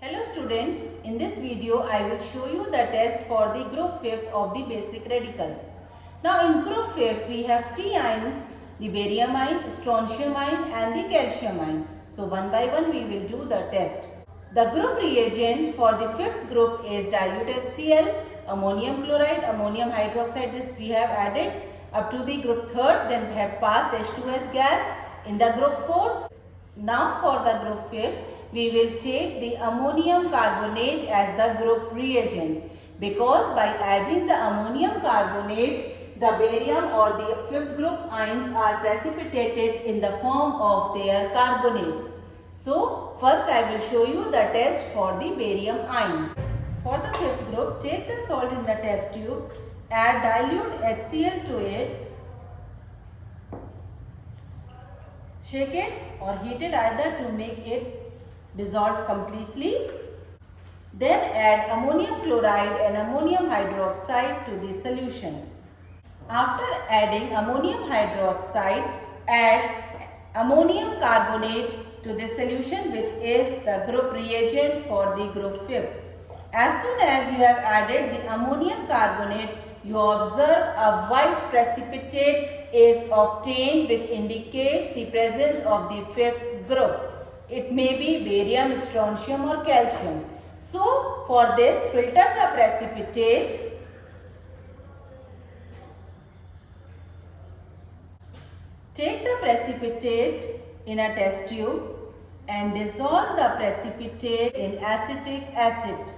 Hello students, in this video I will show you the test for the group 5th of the basic radicals. Now in group 5th we have 3 ions, the barium ion, strontium ion and the calcium ion. So one by one we will do the test. The group reagent for the 5th group is dilute HCl, ammonium chloride, ammonium hydroxide. This we have added up to the group 3rd, then we have passed H2S gas in the group 4th. Now for the group 5th, we will take the ammonium carbonate as the group reagent, because by adding the ammonium carbonate, the barium or the 5th group ions are precipitated in the form of their carbonates. So first I will show you the test for the barium ion. For the 5th group, take the salt in the test tube, add dilute HCl to it. Shake it or heat it either to make it dissolve completely. Then add ammonium chloride and ammonium hydroxide to the solution. After adding ammonium hydroxide, add ammonium carbonate to the solution, which is the group reagent for the group 5th. As soon as you have added the ammonium carbonate, you observe a white precipitate is obtained, which indicates the presence of the 5th group. It may be barium, strontium or calcium. So for this, filter the precipitate. Take the precipitate in a test tube and dissolve the precipitate in acetic acid.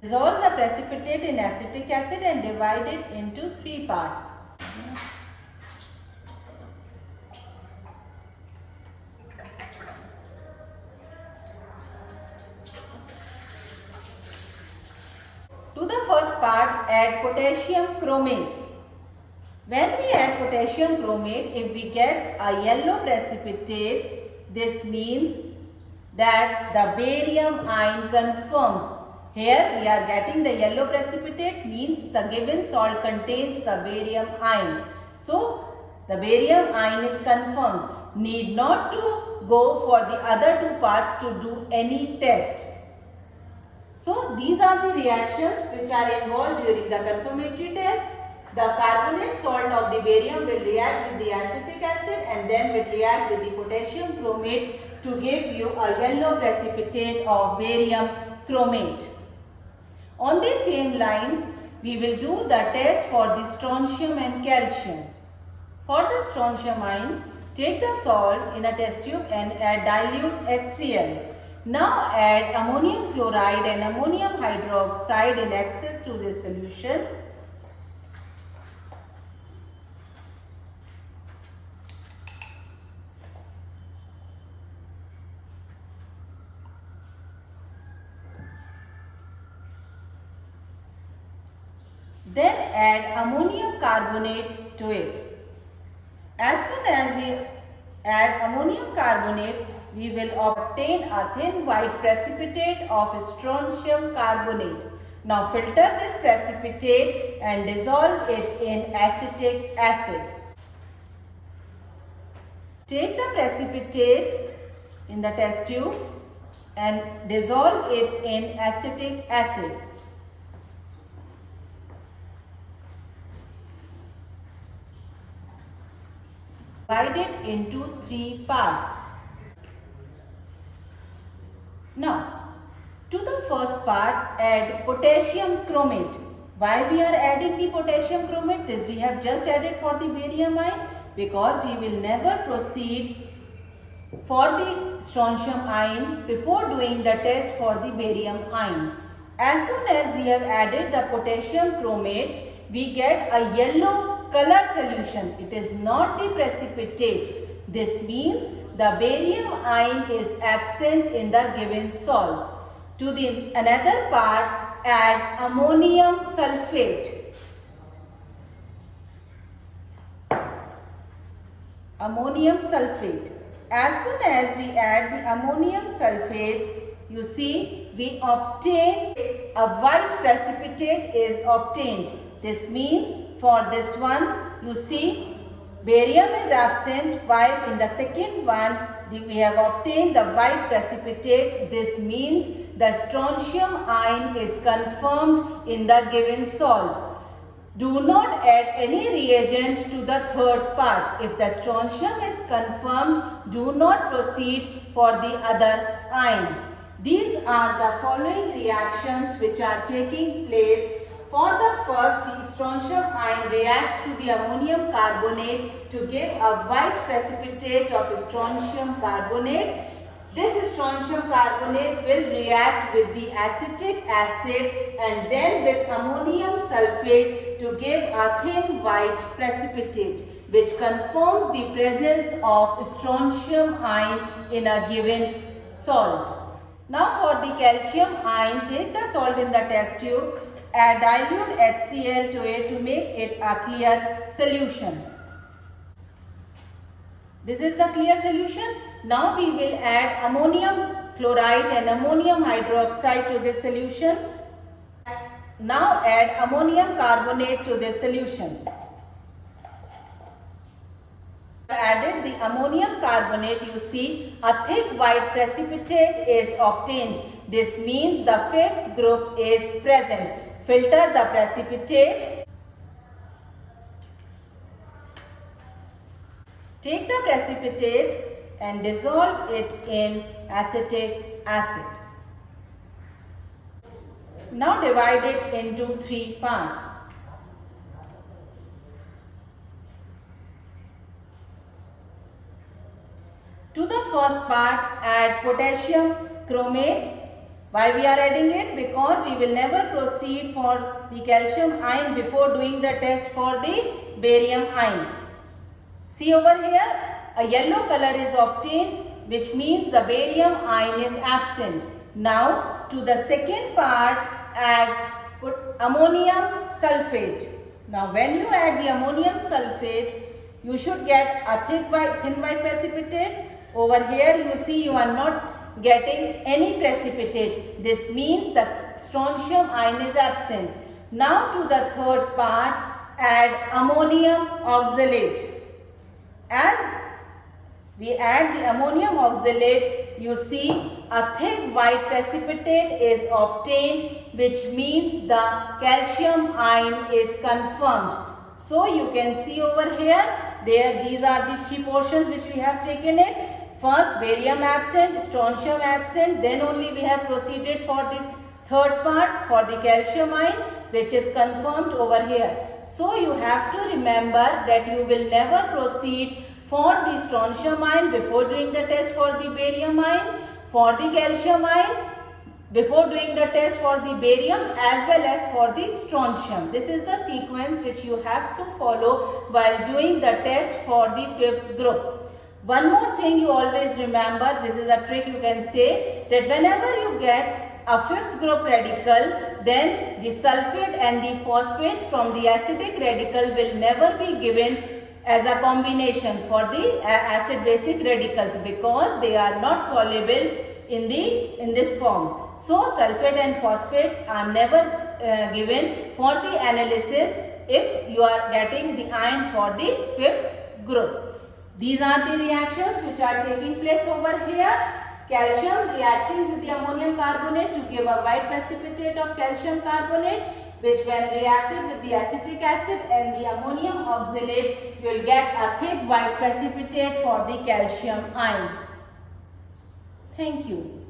Dissolve the precipitate in acetic acid and divide it into 3 parts. To the first part, add potassium chromate. When we add potassium chromate, if we get a yellow precipitate, this means that the barium ion conforms. Here we are getting the yellow precipitate, means the given salt contains the barium ion. So the barium ion is confirmed. Need not to go for the other 2 parts to do any test. So these are the reactions which are involved during the confirmatory test. The carbonate salt of the barium will react with the acetic acid and then will react with the potassium chromate to give you a yellow precipitate of barium chromate. On the same lines, we will do the test for the strontium and calcium. For the strontium ion, take the salt in a test tube and add dilute HCl. Now add ammonium chloride and ammonium hydroxide in excess to the solution. Then add ammonium carbonate to it. As soon as we add ammonium carbonate, we will obtain a thin white precipitate of strontium carbonate. Now filter this precipitate and dissolve it in acetic acid. Take the precipitate in the test tube and dissolve it in acetic acid. Divide it into 3 parts. Now, to the first part, add potassium chromate. Why we are adding the potassium chromate? This we have just added for the barium ion, because we will never proceed for the strontium ion before doing the test for the barium ion. As soon as we have added the potassium chromate, we get a yellow color solution. It is not the precipitate. This means the barium ion is absent in the given salt. To the another part, add ammonium sulfate. Ammonium sulfate. As soon as we add the ammonium sulfate, you see we obtain a white precipitate is obtained. This means for this one, you see Barium is absent, while in the second one we have obtained the white precipitate. This means the strontium ion is confirmed in the given salt. Do not add any reagent to the third part. If the strontium is confirmed, do not proceed for the other ion. These are the following reactions which are taking place. For the first, the strontium ion reacts to the ammonium carbonate to give a white precipitate of strontium carbonate. This strontium carbonate will react with the acetic acid and then with ammonium sulfate to give a thin white precipitate, which confirms the presence of strontium ion in a given salt. Now for the calcium ion, take the salt in the test tube, add dilute HCl to it to make it a clear solution. This is the clear solution. Now we will add ammonium chloride and ammonium hydroxide to this solution. Now add ammonium carbonate to this solution. Added the ammonium carbonate, you see a thick white precipitate is obtained. This means the fifth group is present. Filter the precipitate. Take the precipitate and dissolve it in acetic acid. Now divide it into 3 parts. To the first part, add potassium chromate. Why we are adding it? Because we will never proceed for the calcium ion before doing the test for the barium ion. See over here, a yellow color is obtained, which means the barium ion is absent. Now to the second part, add ammonium sulfate. Now when you add the ammonium sulfate, you should get a thin white precipitate. Over here you see you are not getting any precipitate. This means the strontium ion is absent. Now to the third part, add ammonium oxalate. As we add the ammonium oxalate, you see a thick white precipitate is obtained, which means the calcium ion is confirmed. So you can see over here, these are the 3 portions which we have taken it. First, barium absent, strontium absent, then only we have proceeded for the third part for the calcium ion, which is confirmed over here. So you have to remember that you will never proceed for the strontium ion before doing the test for the barium ion, for the calcium ion before doing the test for the barium, as well as for the strontium. This is the sequence which you have to follow while doing the test for the 5th group. One more thing you always remember, this is a trick you can say, that whenever you get a 5th group radical, then the sulfate and the phosphates from the acidic radical will never be given as a combination for the acid basic radicals, because they are not soluble in this form. So sulfate and phosphates are never given for the analysis if you are getting the ion for the 5th group. These are the reactions which are taking place over here. Calcium reacting with the ammonium carbonate to give a white precipitate of calcium carbonate, which when reacted with the acetic acid and the ammonium oxalate, you will get a thick white precipitate for the calcium ion. Thank you.